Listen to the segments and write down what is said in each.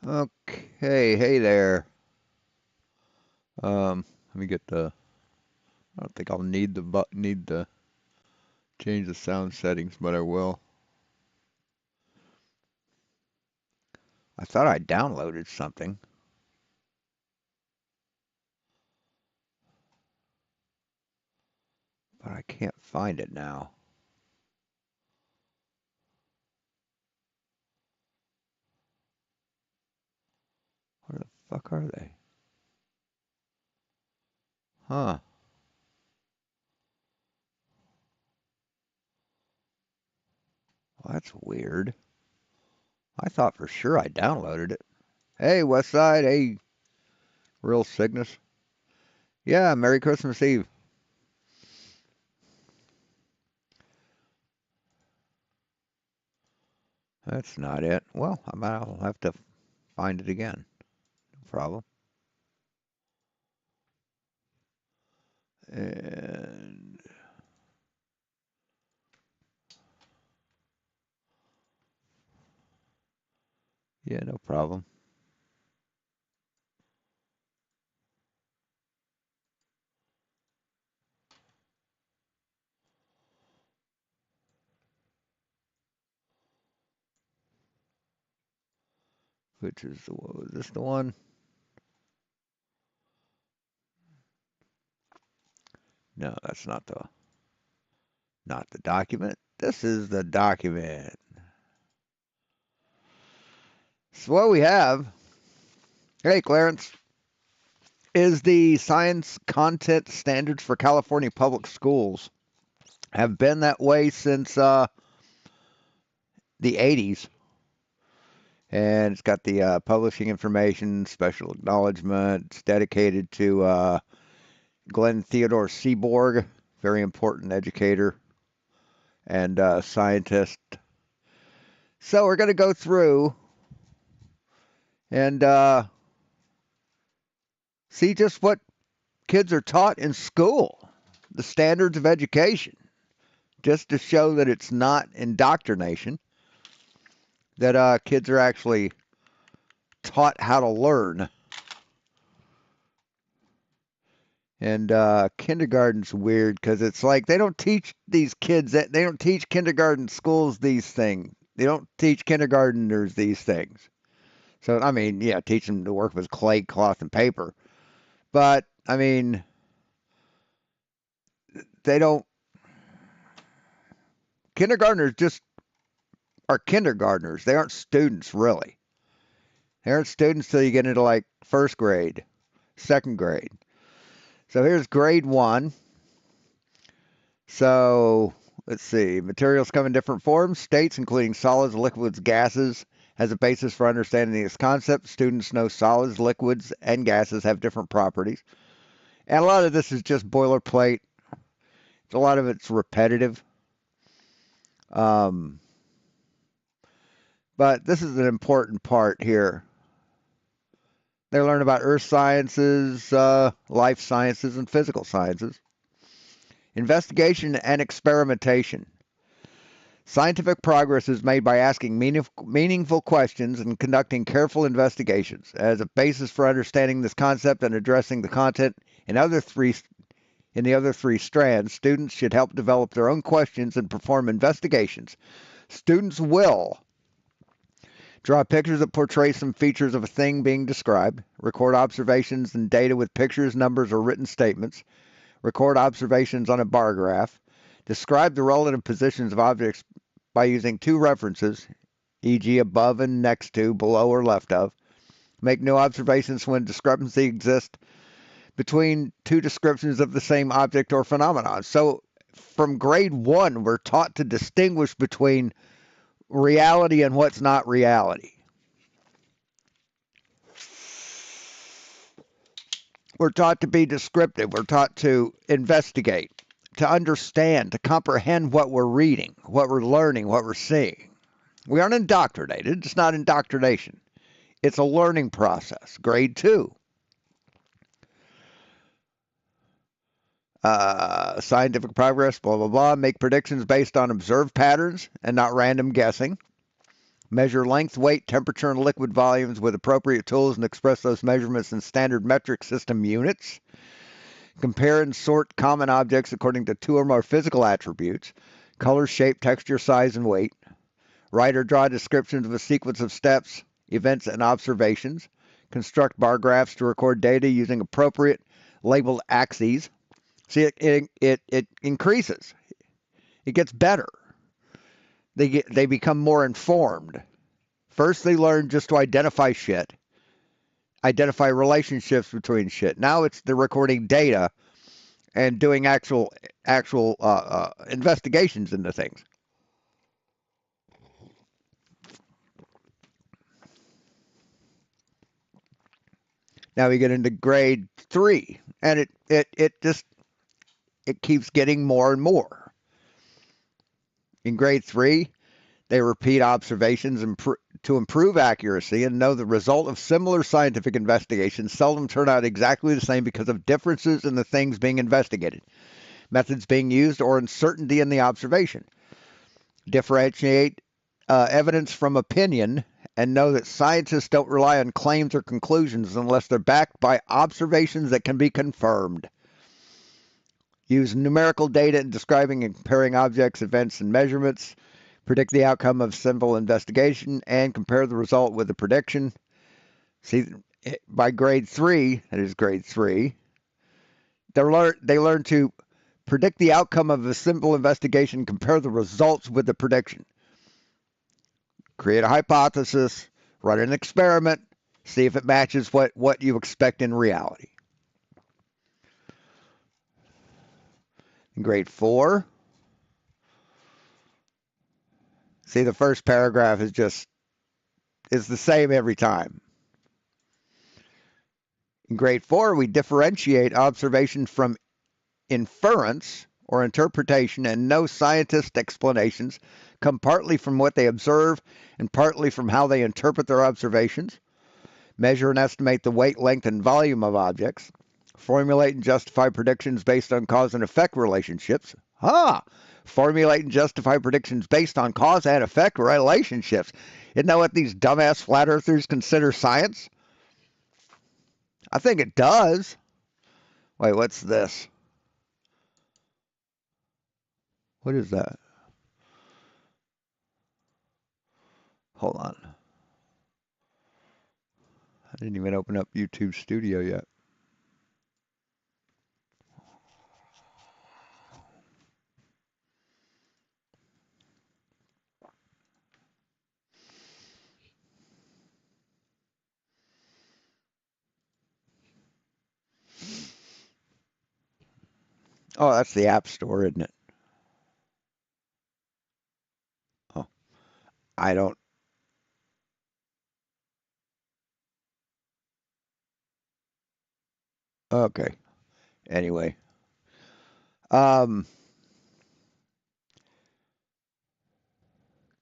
Okay, hey there. Let me get the. I don't think I'll need to change the sound settings, but I will. I thought I downloaded something, but I can't find it now. Where the fuck are they? Huh? Well, that's weird. I thought for sure I downloaded it. Hey, Westside. Hey, Real Cygnus. Yeah, Merry Christmas Eve. That's not it. Well, I'll have to find it again. No problem. And yeah, no problem. Which is the one? Was this the one? No, that's not the document. This is the document. So what we have, hey Clarence, is the science content standards for California public schools. Have been that way since the 80s. And it's got the publishing information, special acknowledgement. It's dedicated to Glenn Theodore Seaborg, very important educator and scientist. So we're going to go through and see just what kids are taught in school, the standards of education, just to show that it's not indoctrination, that kids are actually taught how to learn. And kindergarten's weird because it's like they don't teach these kids that they don't teach kindergarten schools these things. They don't teach kindergarteners these things. So I mean, yeah, teach them to work with clay, cloth, and paper. But I mean, they don't. Kindergartners just are kindergartners. They aren't students really. They aren't students till you get into like first grade, second grade. So here's grade one. So let's see. Materials come in different forms, states, including solids, liquids, gases. As a basis for understanding this concept, students know solids, liquids, and gases have different properties. And a lot of this is just boilerplate. A lot of it's repetitive. Um, but this is an important part here. They learn about earth sciences, life sciences, and physical sciences. Investigation and experimentation. Scientific progress is made by asking meaningful questions and conducting careful investigations. As a basis for understanding this concept and addressing the content in the other three strands, students should help develop their own questions and perform investigations. Students will draw pictures that portray some features of a thing being described, record observations and data with pictures, numbers, or written statements, record observations on a bar graph, describe the relative positions of objects by using two references, e.g. above and next to, below or left of, make new observations when discrepancy exists between two descriptions of the same object or phenomenon. So from grade one, we're taught to distinguish between reality and what's not reality. We're taught to be descriptive. We're taught to investigate, to understand, to comprehend what we're reading, what we're learning, what we're seeing. We aren't indoctrinated. It's not indoctrination. It's a learning process. Grade two. Scientific progress, blah, blah, blah. Make predictions based on observed patterns and not random guessing. Measure length, weight, temperature, and liquid volumes with appropriate tools and express those measurements in standard metric system units. Compare and sort common objects according to two or more physical attributes: color, shape, texture, size, and weight. Write or draw descriptions of a sequence of steps, events, and observations. Construct bar graphs to record data using appropriate labeled axes. See, it increases. It gets better. They become more informed. First, they learn just to identify shit, identify relationships between shit. Now they're recording data and doing actual investigations into things. Now we get into grade 3, and it keeps getting more and more. In grade 3, they repeat observations to improve accuracy and know the result of similar scientific investigations seldom turn out exactly the same because of differences in the things being investigated, methods being used, or uncertainty in the observation. Differentiate evidence from opinion and know that scientists don't rely on claims or conclusions unless they're backed by observations that can be confirmed. Use numerical data in describing and comparing objects, events, and measurements. Predict the outcome of simple investigation and compare the result with the prediction. See, by grade 3, that is grade 3, they learn to predict the outcome of a simple investigation, compare the results with the prediction. Create a hypothesis, run an experiment, see if it matches what you expect in reality. In grade 4, see, the first paragraph is the same every time. In grade 4, we differentiate observation from inference or interpretation, and know scientists' explanations come partly from what they observe and partly from how they interpret their observations. Measure and estimate the weight, length, and volume of objects. Formulate and justify predictions based on cause and effect relationships. Formulate and justify predictions based on cause and effect relationships. Isn't that what these dumbass flat earthers consider science? I think it does. Wait, what's this? What is that? Hold on. I didn't even open up YouTube Studio yet. Oh, that's the App Store, isn't it? Oh, I don't. Okay. Anyway, um,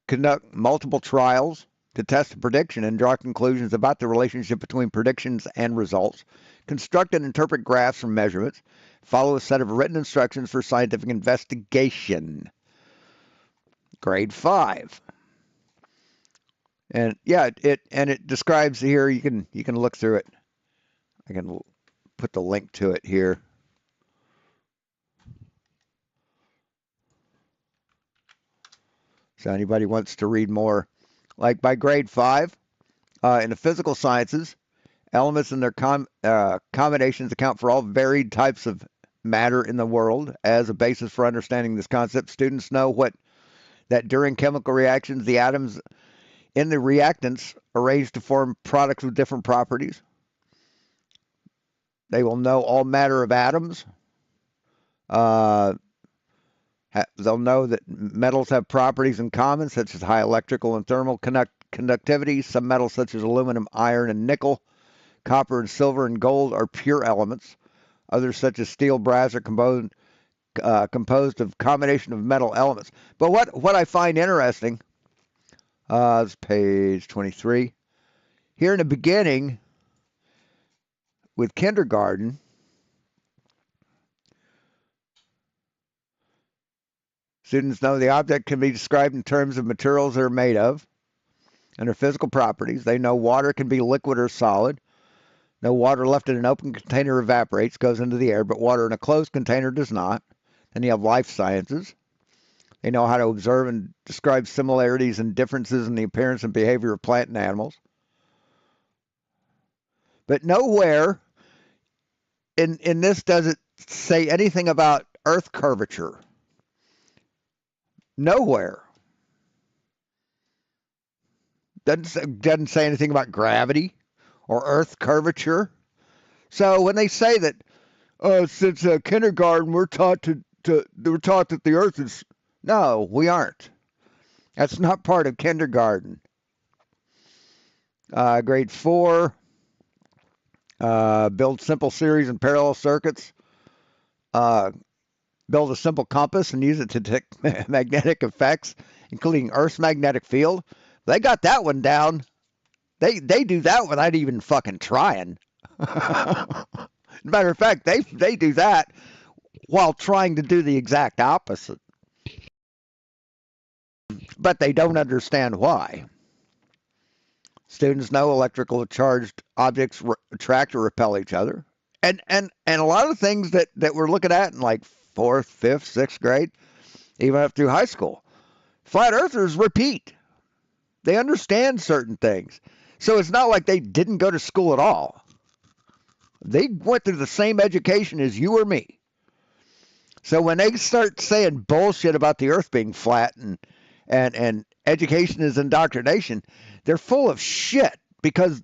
conduct multiple trials to test a prediction and draw conclusions about the relationship between predictions and results. Construct and interpret graphs from measurements. Follow a set of written instructions for scientific investigation. Grade 5. And yeah, it describes here. You can look through it. I can put the link to it here. So anybody wants to read more, like by grade 5, in the physical sciences, elements and their combinations account for all varied types of matter in the world. As a basis for understanding this concept, students know that during chemical reactions, the atoms in the reactants arrange to form products with different properties. They will know all matter of atoms. Uh, They'll know that metals have properties in common, such as high electrical and thermal conductivity. Some metals, such as aluminum, iron, and nickel, copper, and silver, and gold, are pure elements. Others, such as steel, brass, are composed of combination of metal elements. But what I find interesting, is page 23. Here in the beginning, with kindergarten, students know the object can be described in terms of materials they're made of. and their physical properties. They know water can be liquid or solid. No water left in an open container evaporates, goes into the air, but water in a closed container does not. Then you have life sciences. They know how to observe and describe similarities and differences in the appearance and behavior of plant and animals. But nowhere in this does it say anything about Earth curvature. Nowhere. Doesn't say anything about gravity or Earth curvature. So when they say that since kindergarten we're taught that the Earth is, no, we aren't. That's not part of kindergarten. Grade 4, build simple series and parallel circuits. Build a simple compass and use it to detect magnetic effects, including Earth's magnetic field. They got that one down. They do that without even fucking trying. Matter of fact, they do that while trying to do the exact opposite. But they don't understand why. Students know electrical charged objects attract or repel each other. And a lot of things that we're looking at in like fourth, fifth, sixth grade, even up through high school. Flat earthers repeat. They understand certain things. So it's not like they didn't go to school at all. They went through the same education as you or me. So when they start saying bullshit about the earth being flat and education is indoctrination, they're full of shit because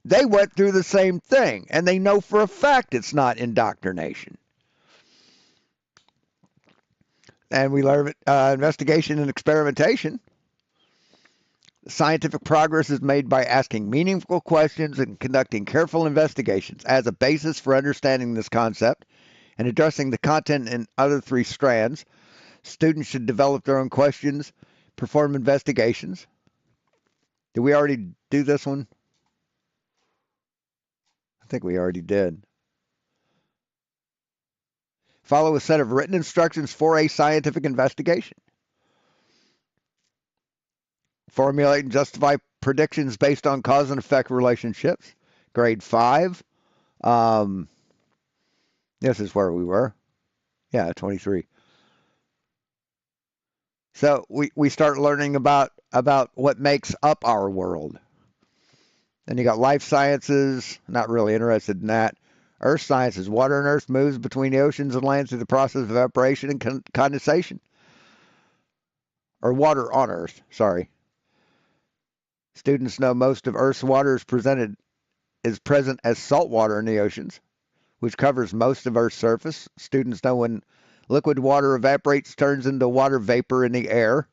they went through the same thing and they know for a fact it's not indoctrination. And we learn investigation and experimentation. Scientific progress is made by asking meaningful questions and conducting careful investigations. As a basis for understanding this concept and addressing the content in other three strands, students should develop their own questions, perform investigations. Did we already do this one? I think we already did. Follow a set of written instructions for a scientific investigation. Formulate and justify predictions based on cause and effect relationships. Grade 5. This is where we were. Yeah, 23. So we start learning about what makes up our world. Then you got life sciences, not really interested in that. Earth sciences, water and earth moves between the oceans and land through the process of evaporation and condensation. Or water on earth, sorry. Students know most of Earth's water is present as salt water in the oceans, which covers most of Earth's surface. Students know when liquid water evaporates, turns into water vapor in the air,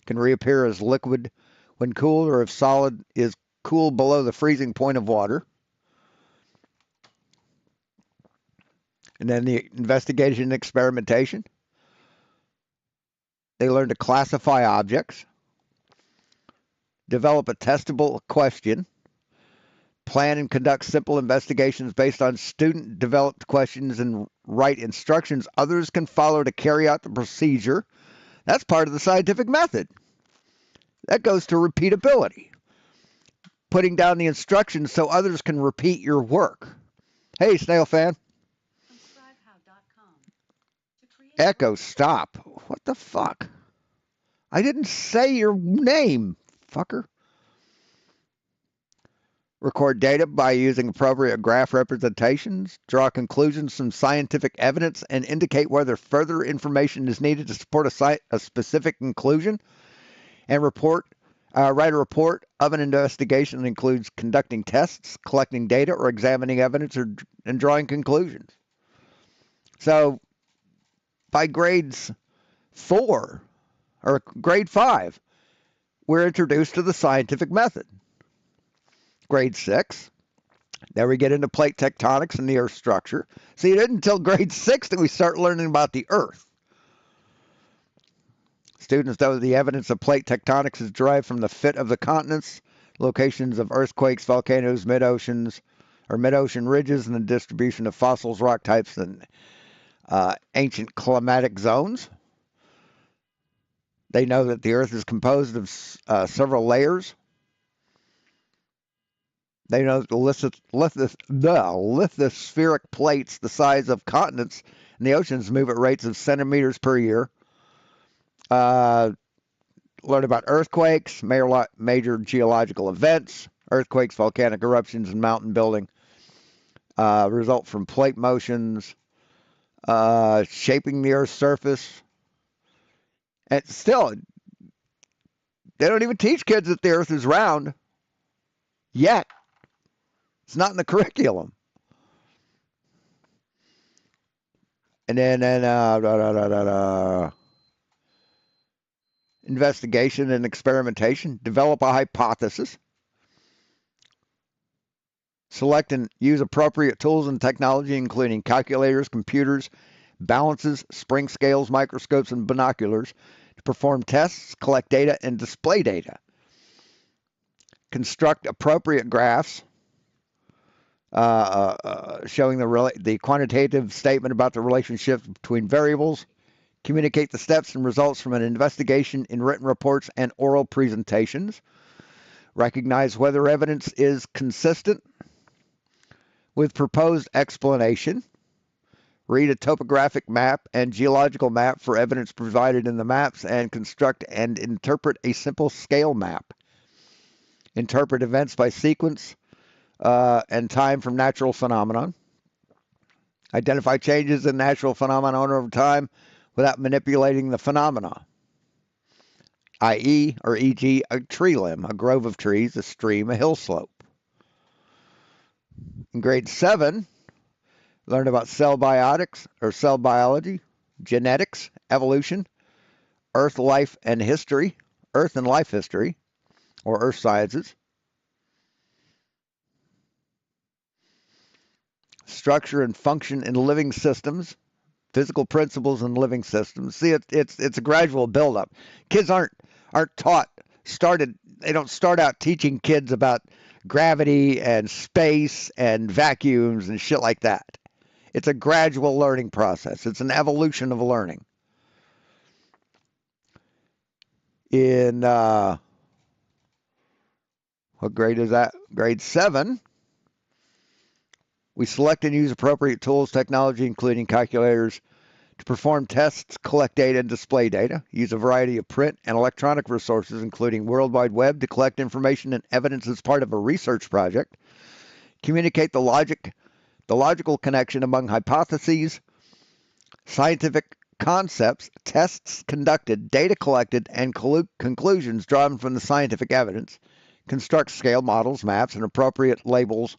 can reappear as liquid when cooled, or if solid is cool below the freezing point of water. And then the investigation and experimentation. They learn to classify objects, develop a testable question, plan and conduct simple investigations based on student-developed questions, and write instructions others can follow to carry out the procedure. That's part of the scientific method. That goes to repeatability. Putting down the instructions so others can repeat your work. Hey, Snail Fan. Echo, stop. What the fuck? I didn't say your name, fucker. Record data by using appropriate graph representations, draw conclusions from scientific evidence, and indicate whether further information is needed to support a specific conclusion, and write a report of an investigation that includes conducting tests, collecting data, or examining evidence and drawing conclusions. So by grades 4 or grade 5, we're introduced to the scientific method. Grade 6, then we get into plate tectonics and the Earth's structure. See, it isn't until grade 6 that we start learning about the Earth. Students know the evidence of plate tectonics is derived from the fit of the continents, locations of earthquakes, volcanoes, mid-ocean ridges, and the distribution of fossils, rock types, and ancient climatic zones. They know that the Earth is composed of several layers. They know the lithospheric plates the size of continents in the oceans move at rates of centimeters per year. Learn about earthquakes, major geological events. Earthquakes, volcanic eruptions, and mountain building result from plate motions shaping the Earth's surface. And still, they don't even teach kids that the Earth is round yet. It's not in the curriculum. And then investigation and experimentation. Develop a hypothesis. Select and use appropriate tools and technology, including calculators, computers, balances, spring scales, microscopes, and binoculars, to perform tests, collect data, and display data. Construct appropriate graphs showing the quantitative statement about the relationship between variables. Communicate the steps and results from an investigation in written reports and oral presentations. Recognize whether evidence is consistent with proposed explanation. Read a topographic map and geological map for evidence provided in the maps, and construct and interpret a simple scale map. Interpret events by sequence and time from natural phenomenon. Identify changes in natural phenomenon over time without manipulating the phenomena, i.e., or e.g., a tree limb, a grove of trees, a stream, a hill slope. In grade 7, learn about cell biotics or cell biology, genetics, evolution, Earth, life, and history, Earth and life history, or Earth sciences. Structure and function in living systems, physical principles in living systems. See, it's a gradual buildup. Kids aren't taught they don't start out teaching kids about gravity and space and vacuums and shit like that. It's a gradual learning process. It's an evolution of learning. In what grade is that? Grade 7. We select and use appropriate tools, technology, including calculators, to perform tests, collect data, and display data. Use a variety of print and electronic resources, including World Wide Web, to collect information and evidence as part of a research project. Communicate the logical connection among hypotheses, scientific concepts, tests conducted, data collected, and conclusions drawn from the scientific evidence. Construct scale models, maps, and appropriate label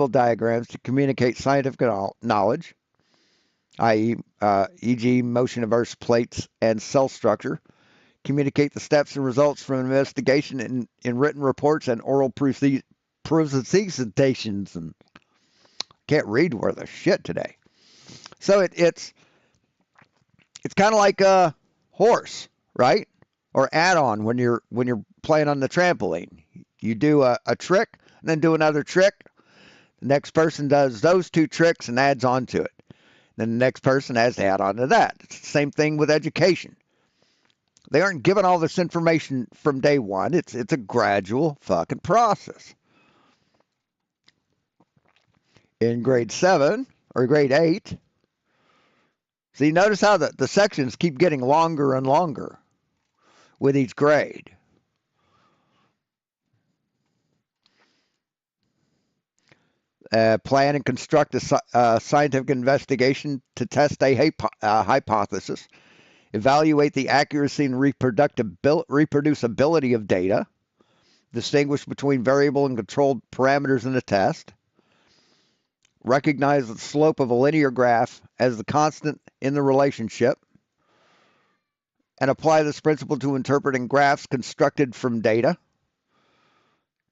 diagrams to communicate scientific knowledge, i.e., e.g., motion of Earth's plates and cell structure. Communicate the steps and results from investigation in written reports and oral presentations. And can't read worth a shit today. So it's kind of like a horse, right? Or add-on when you're playing on the trampoline. You do a trick and then do another trick. The next person does those two tricks and adds on to it. Then the next person has to add on to that. It's the same thing with education. They aren't given all this information from day one. It's a gradual fucking process. In grade 7 or grade 8, see, notice how the sections keep getting longer and longer with each grade. Plan and construct a scientific investigation to test a hypothesis. Evaluate the accuracy and reproducibility of data. Distinguish between variable and controlled parameters in a test. Recognize the slope of a linear graph as the constant in the relationship. And apply this principle to interpreting graphs constructed from data.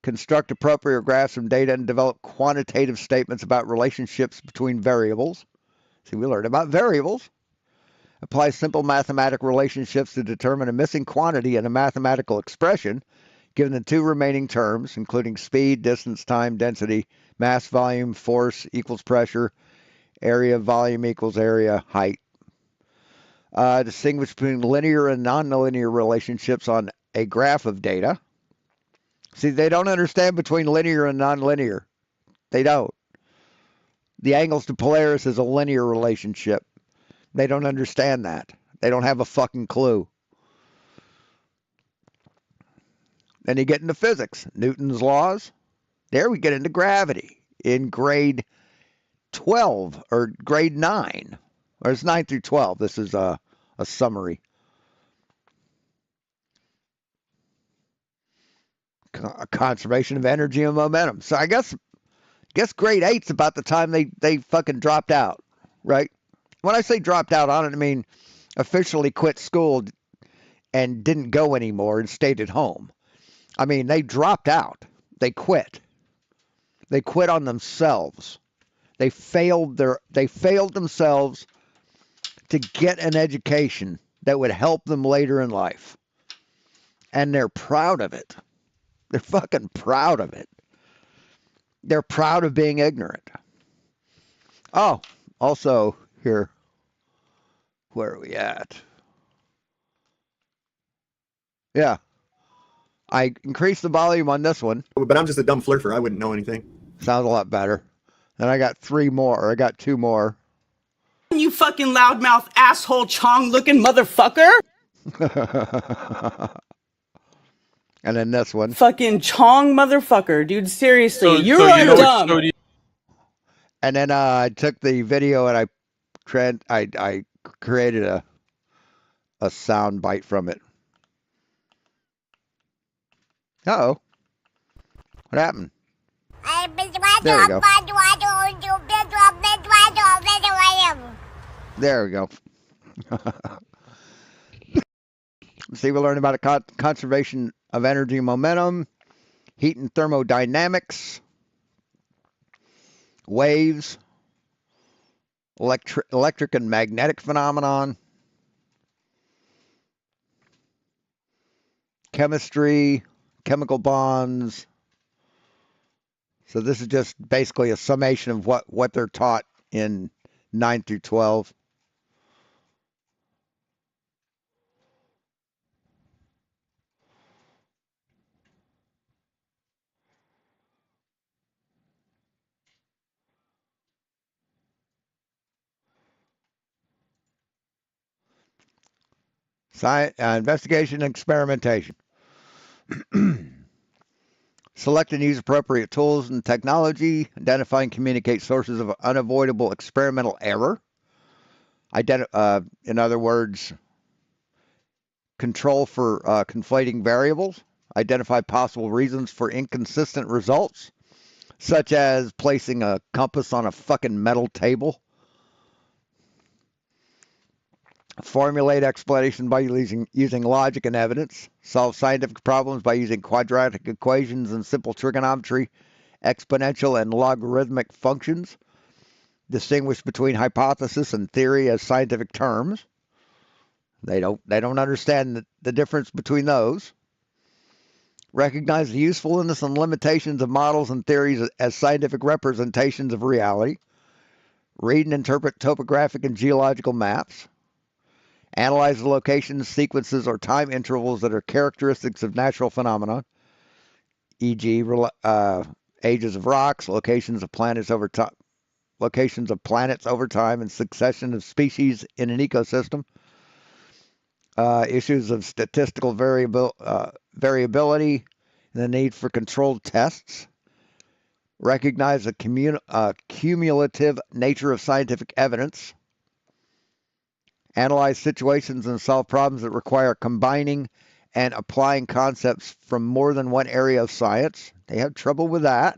Construct appropriate graphs from data and develop quantitative statements about relationships between variables. See, we learned about variables. Apply simple mathematical relationships to determine a missing quantity in a mathematical expression, given the two remaining terms, including speed, distance, time, density, mass, volume, force equals pressure, area, volume equals area, height. Distinguish between linear and nonlinear relationships on a graph of data. See, they don't understand between linear and nonlinear. They don't. The angles to Polaris is a linear relationship. They don't understand that. They don't have a fucking clue. Then you get into physics, Newton's laws. There we get into gravity in grade 12 or grade 9. Or it's 9 through 12. This is a summary. Conservation of energy and momentum. So I guess grade 8's about the time they fucking dropped out, right? When I say dropped out, I don't mean officially quit school and didn't go anymore and stayed at home. I mean, they dropped out. They quit. They quit on themselves. They failed themselves to get an education that would help them later in life. And they're proud of it. They're fucking proud of it. They're proud of being ignorant. Oh, also here, where are we at? Yeah, I increased the volume on this one. But I'm just a dumb flirter. I wouldn't know anything. Sounds a lot better. Then I got 3 more. I got 2 more. You fucking loudmouth asshole Chong looking motherfucker. And then this one. Fucking Chong motherfucker, dude. Seriously, you're dumb. And then I took the video and I created a sound bite from it. Uh-oh. What happened? There we go. There we go. See, we learned about conservation of energy and momentum, heat and thermodynamics, waves, electric and magnetic phenomenon, chemistry, chemical bonds. So this is just basically a summation of what they're taught in 9 through 12. Investigation and experimentation. Select and use appropriate tools and technology. Identify and communicate sources of unavoidable experimental error. In other words, control for conflating variables. Identify possible reasons for inconsistent results, such as placing a compass on a fucking metal table. Formulate explanation by using logic and evidence. Solve scientific problems by using quadratic equations and simple trigonometry, exponential and logarithmic functions. Distinguish between hypothesis and theory as scientific terms. They don't understand the difference between those. Recognize the usefulness and limitations of models and theories as scientific representations of reality. Read and interpret topographic and geological maps. Analyze the locations, sequences, or time intervals that are characteristics of natural phenomena, e.g., ages of rocks, locations of planets over time, and succession of species in an ecosystem. Issues of statistical variability, and the need for controlled tests. Recognize the cumulative nature of scientific evidence. Analyze situations and solve problems that require combining and applying concepts from more than one area of science. They have trouble with that.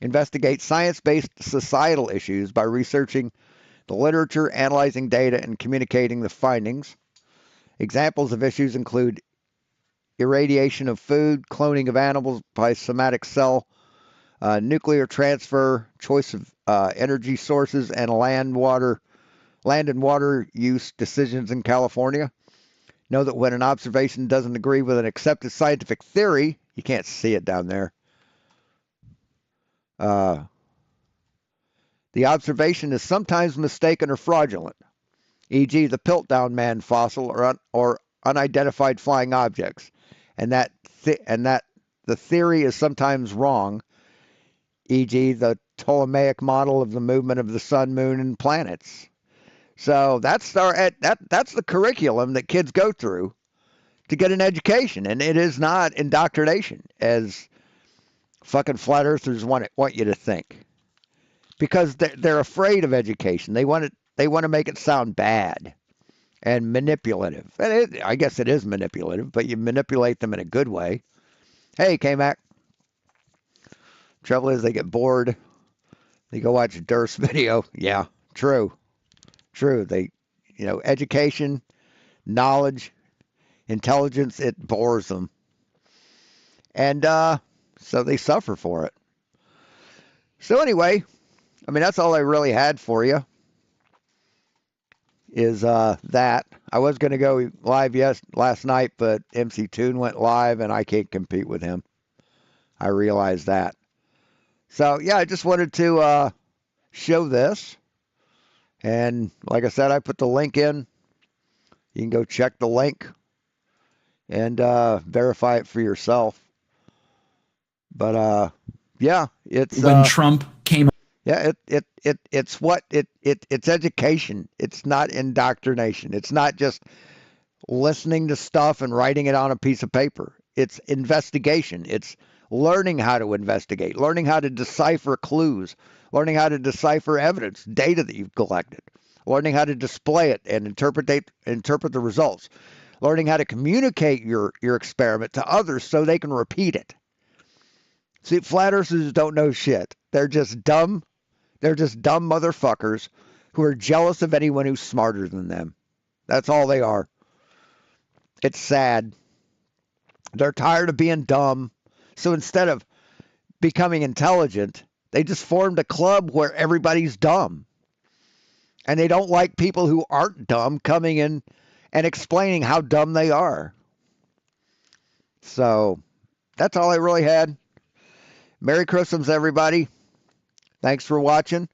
Investigate science-based societal issues by researching the literature, analyzing data, and communicating the findings. Examples of issues include irradiation of food, cloning of animals by somatic cell, nuclear transfer, choice of energy sources, and land and water use decisions in California. Know that when an observation doesn't agree with an accepted scientific theory, you can't see it down there. The observation is sometimes mistaken or fraudulent, e.g., the Piltdown Man fossil or unidentified flying objects, and that the the theory is sometimes wrong, e.g., the Ptolemaic model of the movement of the sun, moon, and planets. So that's that's the curriculum that kids go through to get an education, and it is not indoctrination, as fucking flat earthers want you to think, because they're afraid of education. They want to make it sound bad and manipulative. And I guess it is manipulative, but you manipulate them in a good way. Hey, K-Mac. Trouble is, they get bored. They go watch Durst's video. Yeah, true. They, education, knowledge, intelligence, it bores them. And so they suffer for it. So anyway, I mean, that's all I really had for you is that. I was going to go live last night, but MC Toon went live, and I can't compete with him. I realized that. So, yeah, I just wanted to show this. And like I said, I put the link in. You can go check the link and verify it for yourself. But yeah, it's when Trump came. Yeah, it's education. It's not indoctrination. It's not just listening to stuff and writing it on a piece of paper. It's investigation. It's learning how to investigate, learning how to decipher clues, learning how to decipher evidence, data that you've collected, learning how to display it and interpret the results, learning how to communicate your experiment to others so they can repeat it. See, flat earthers don't know shit. They're just dumb. They're just dumb motherfuckers who are jealous of anyone who's smarter than them. That's all they are. It's sad. They're tired of being dumb. So instead of becoming intelligent, they just formed a club where everybody's dumb. And they don't like people who aren't dumb coming in and explaining how dumb they are. So that's all I really had. Merry Christmas, everybody. Thanks for watching.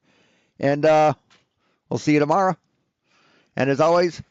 And we'll see you tomorrow. And as always,